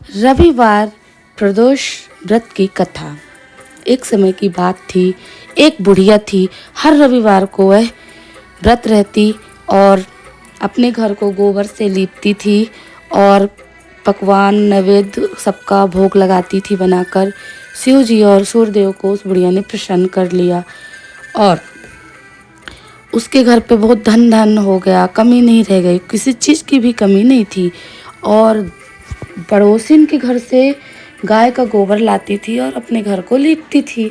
रविवार प्रदोष व्रत की कथा। एक समय की बात थी, एक बुढ़िया थी। हर रविवार को वह व्रत रहती और अपने घर को गोबर से लीपती थी और पकवान नैवेद्य सबका भोग लगाती थी बनाकर। शिव जी और सूर्यदेव को उस बुढ़िया ने प्रसन्न कर लिया और उसके घर पे बहुत धन धन हो गया, कमी नहीं रह गई, किसी चीज़ की भी कमी नहीं थी। और पड़ोसिन के घर से गाय का गोबर लाती थी और अपने घर को लीपती थी।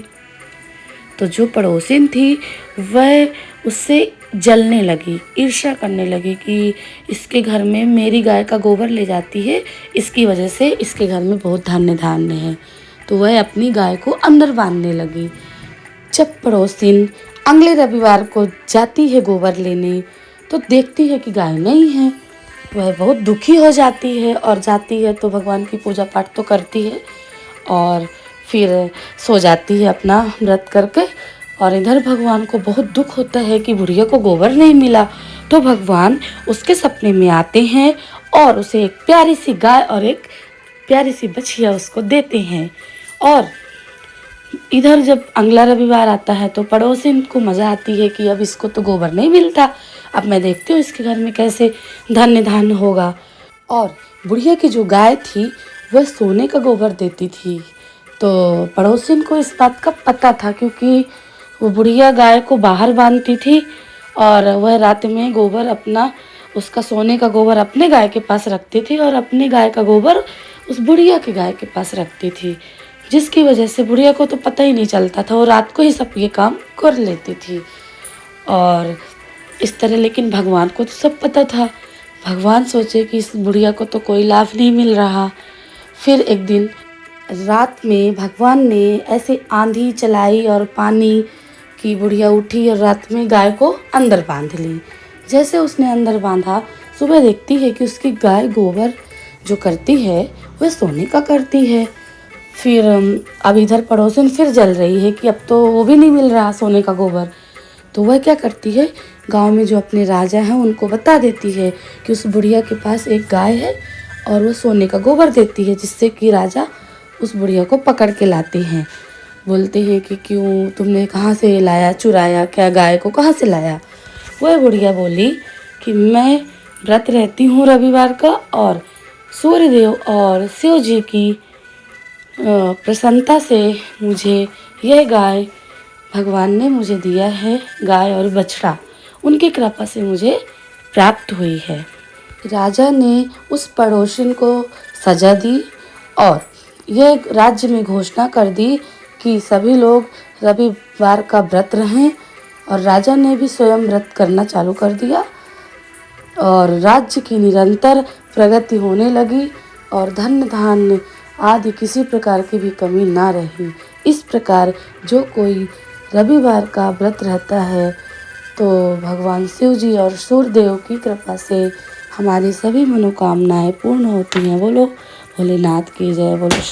तो जो पड़ोसिन थी वह उससे जलने लगी, ईर्ष्या करने लगी कि इसके घर में मेरी गाय का गोबर ले जाती है, इसकी वजह से इसके घर में बहुत धान्य धान्य है। तो वह अपनी गाय को अंदर बांधने लगी। जब पड़ोसिन अगले रविवार को जाती है गोबर लेने तो देखती है कि गाय नहीं है। वह बहुत दुखी हो जाती है और जाती है तो भगवान की पूजा पाठ तो करती है और फिर सो जाती है अपना व्रत करके। और इधर भगवान को बहुत दुख होता है कि बुढ़िया को गोबर नहीं मिला। तो भगवान उसके सपने में आते हैं और उसे एक प्यारी सी गाय और एक प्यारी सी बछिया उसको देते हैं। और इधर जब अगला रविवार आता है तो पड़ोसिन को मज़ा आती है कि अब इसको तो गोबर नहीं मिलता, अब मैं देखती हूँ इसके घर में कैसे धन्य धान्य होगा। और बुढ़िया की जो गाय थी वह सोने का गोबर देती थी। तो पड़ोसिन को इस बात का पता था क्योंकि वो बुढ़िया गाय को बाहर बांधती थी और वह रात में गोबर अपना उसका सोने का गोबर अपने गाय के पास रखती थी और अपने गाय का गोबर उस बुढ़िया की गाय के पास रखती थी, जिसकी वजह से बुढ़िया को तो पता ही नहीं चलता था, वो रात को ही सब ये काम कर लेती थी। और इस तरह लेकिन भगवान को तो सब पता था। भगवान सोचे कि इस बुढ़िया को तो कोई लाभ नहीं मिल रहा। फिर एक दिन रात में भगवान ने ऐसे आंधी चलाई और पानी की बुढ़िया उठी और रात में गाय को अंदर बांध ली। जैसे उसने अंदर बांधा, सुबह देखती है कि उसकी गाय गोबर जो करती है वह सोने का करती है। फिर अब इधर पड़ोसन फिर जल रही है कि अब तो वो भी नहीं मिल रहा सोने का गोबर। तो वह क्या करती है, गांव में जो अपने राजा हैं उनको बता देती है कि उस बुढ़िया के पास एक गाय है और वो सोने का गोबर देती है, जिससे कि राजा उस बुढ़िया को पकड़ के लाते हैं। बोलते हैं कि क्यों, तुमने कहाँ से लाया, चुराया क्या, गाय को कहाँ से लाया। वह बुढ़िया बोली कि मैं व्रत रहती हूँ रविवार का और सूर्यदेव और शिव जी की प्रसन्नता से मुझे यह गाय भगवान ने मुझे दिया है, गाय और बछड़ा उनकी कृपा से मुझे प्राप्त हुई है। राजा ने उस पड़ोसिन को सजा दी और यह राज्य में घोषणा कर दी कि सभी लोग रविवार का व्रत रहें। और राजा ने भी स्वयं व्रत करना चालू कर दिया और राज्य की निरंतर प्रगति होने लगी और धन धान्य आदि किसी प्रकार की भी कमी ना रही। इस प्रकार जो कोई रविवार का व्रत रहता है तो भगवान शिव जी और सूर्यदेव की कृपा से हमारी सभी मनोकामनाएं पूर्ण होती हैं। बोलो भोलेनाथ की जय, बोलो।